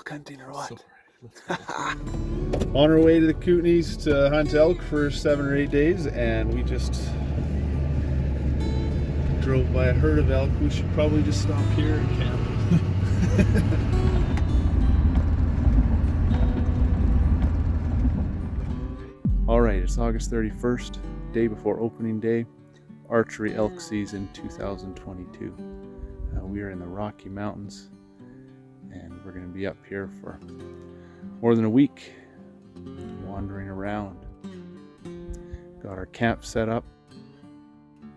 elk hunting or what? On our way to the Kootenays to hunt elk for 7 or 8 days, and we just drove by a herd of elk. We should probably just stop here and camp. All right, it's August 31st, day before opening day, archery elk season 2022. We are in the Rocky Mountains, and we're going to be up here for more than a week, wandering around. Got our camp set up.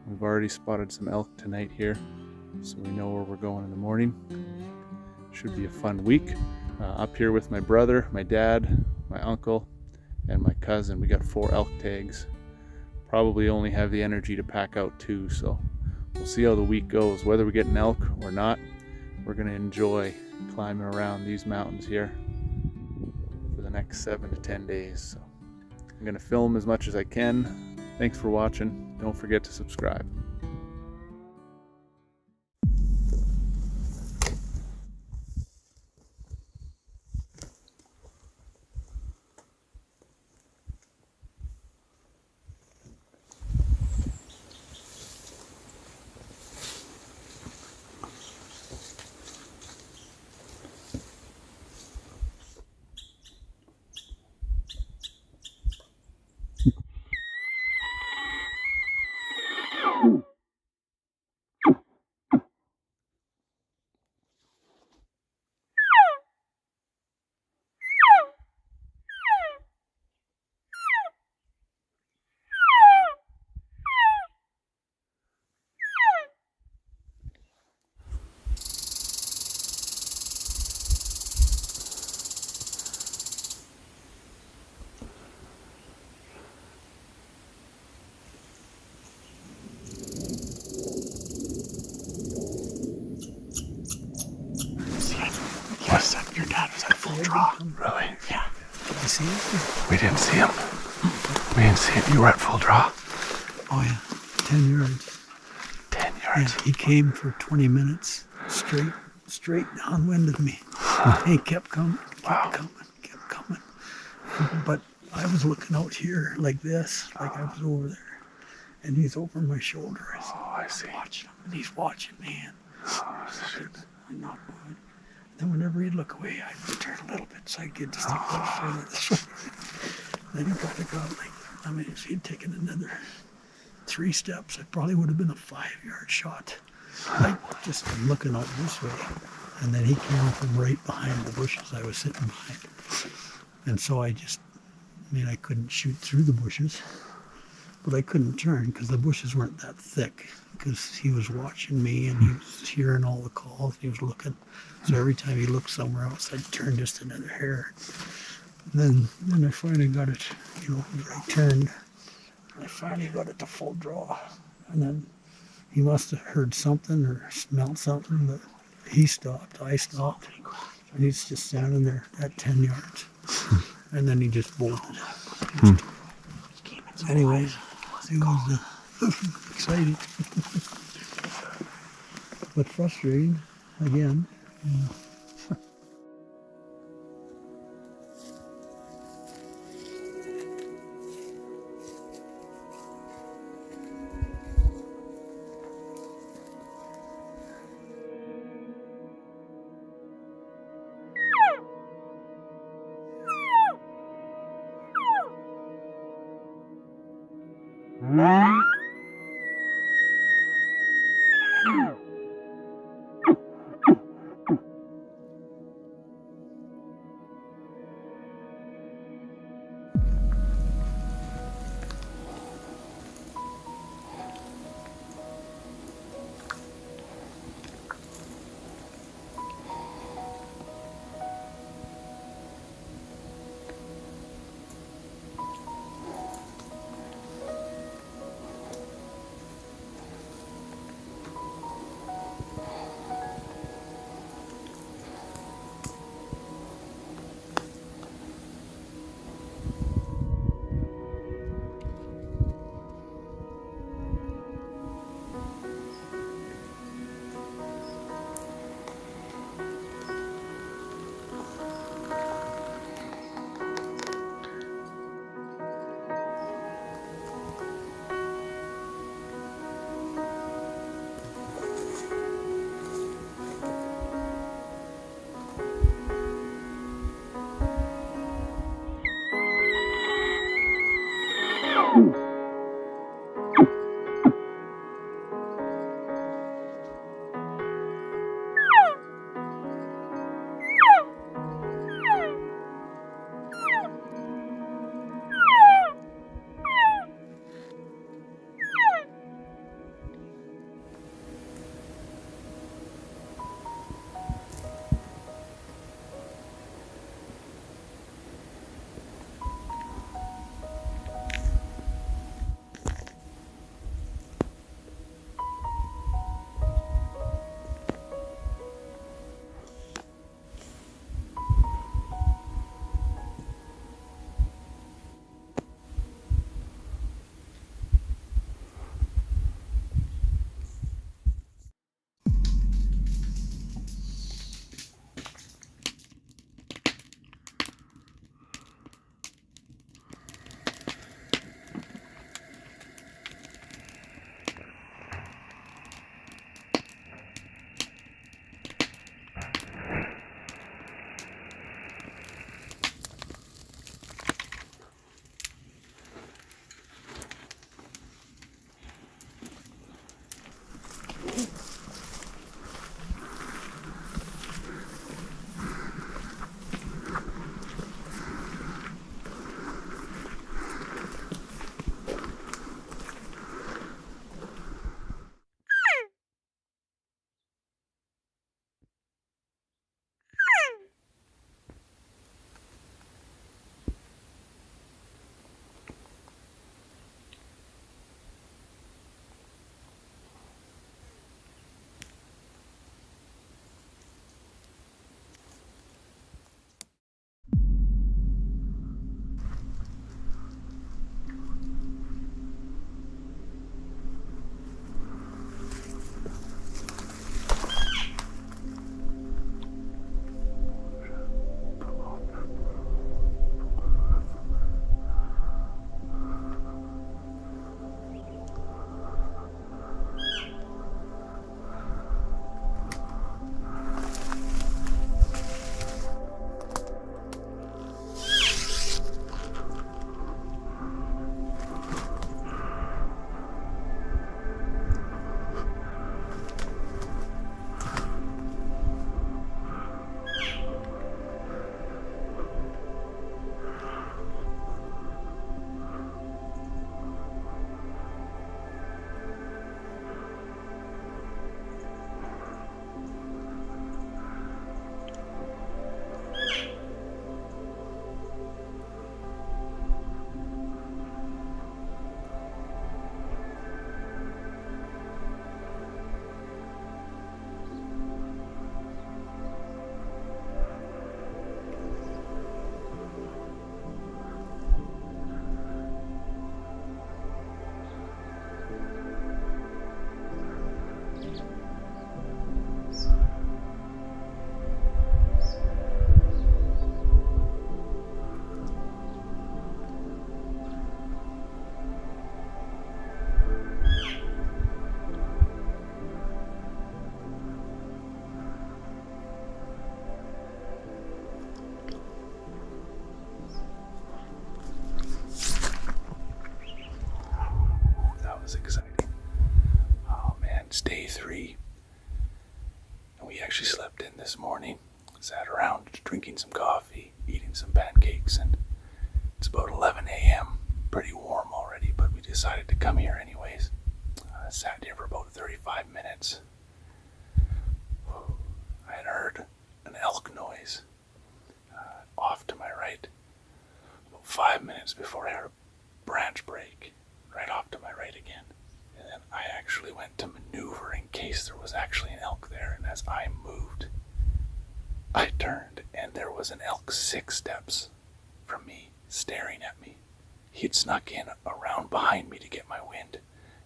We've already spotted some elk tonight here, so we know where we're going in the morning. Should be a fun week. Up here with my brother, my dad, my uncle, and my cousin. We got 4 elk tags. Probably only have the energy to pack out 2, so we'll see how the week goes. Whether we get an elk or not, we're going to enjoy climbing around these mountains here for the next 7 to 10 days. So I'm going to film as much as I can. Thanks for watching. Don't forget to subscribe. Your dad was at full draw. Really? Yeah. Did you see it? We didn't see him. We didn't see him. You were at full draw. Oh yeah, 10 yards. 10 Yeah, yards. he came for 20 minutes straight downwind of me. He kept coming, kept coming. But I was looking out here like this, like I was over there, and he's over my shoulder. I said, Oh, I see. watching him, and he's watching me, and Oh, shoot. I'm not moving. Then whenever he'd look away, I'd turn a little bit so I'd get just a little further this way. Then he probably got if he'd taken another 3 steps, it probably would have been a 5-yard shot. Like just looking out this way. And then he came from right behind the bushes I was sitting behind. And so I couldn't shoot through the bushes, but I couldn't turn because the bushes weren't that thick, because he was watching me and he was hearing all the calls. He was looking. So every time he looked somewhere else, I'd turn just another hair. And then I finally got it, I turned. I finally got it to full draw. And then he must have heard something or smelled something, but he stopped. I stopped. And he's just standing there at 10 yards. And then he just bolted. Anyway, it was exciting. But frustrating, again. some pancakes, and it's about 11 a.m. Pretty warm already, but we decided to come here anyways. I sat here for about 35 minutes. I had heard an elk noise off to my right. About 5 minutes before I heard a branch break right off to my right again. And then I actually went to maneuver in case there was actually an elk there. And as I moved, I turned and there was an elk 6 steps from me, staring at me. He had snuck in around behind me to get my wind,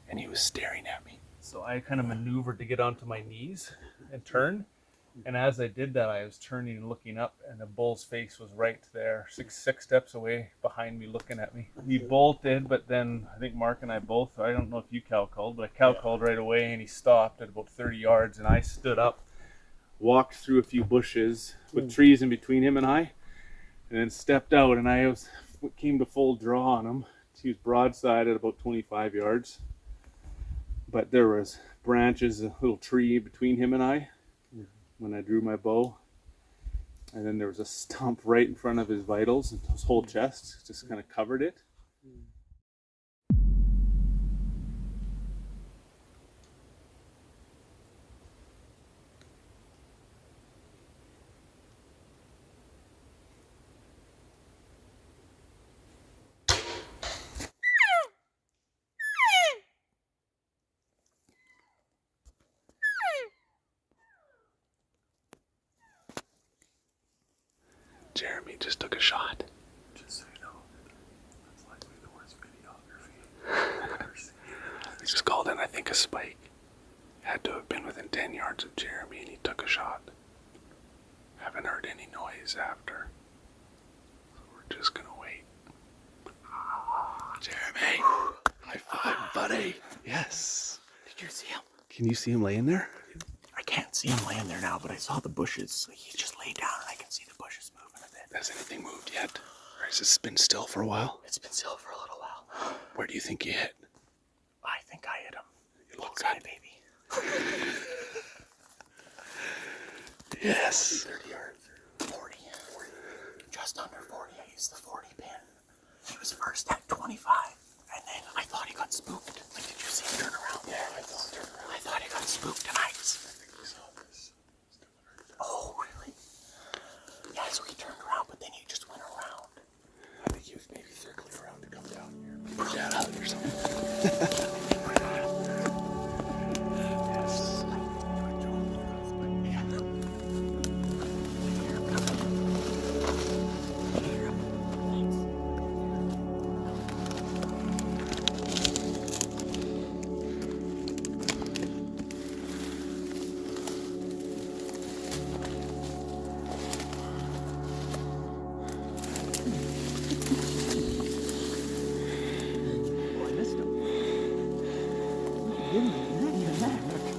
and he was staring at me. So I kind of maneuvered to get onto my knees and turn. And as I did that, I was turning and looking up, and the bull's face was right there, six steps away behind me, looking at me. He bolted, but then I think Mark and I both, I don't know if you cow called, but I cow called right away, and he stopped at about 30 yards, and I stood up, walked through a few bushes with trees in between him and I, and then stepped out, and I came to full draw on him. He was broadside at about 25 yards, but there was branches, a little tree between him and I when I drew my bow, and then there was a stump right in front of his vitals, and his whole chest just kind of covered it. Jeremy just took a shot. Just so you know, that's likely the worst videography I've ever seen. He just called in, I think, a spike. Had to have been within 10 yards of Jeremy, and he took a shot. Haven't heard any noise after. So we're just gonna wait. Jeremy! High five, buddy! Yes! Did you see him? Can you see him laying there? I can't see him laying there now, but I saw the bushes. He just laid down and I can see the bushes moving a bit. Has anything moved yet? Or has this been still for a while? It's been still for a little while. Where do you think you hit? I think I hit him. You look Bullseye, good. baby. Yes! 30 yards or 40. Just under 40. I used the 40 pin. He was first at 25. And then I thought he got spooked. Like, did you see him turn around? Yeah, I thought he turned around. I thought he got spooked and I think he saw this. Oh, really? Yeah, so he turned around, but then he just went around. I think he was maybe circling around to come down here. Maybe dad out or something. Yes.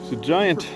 It's a giant.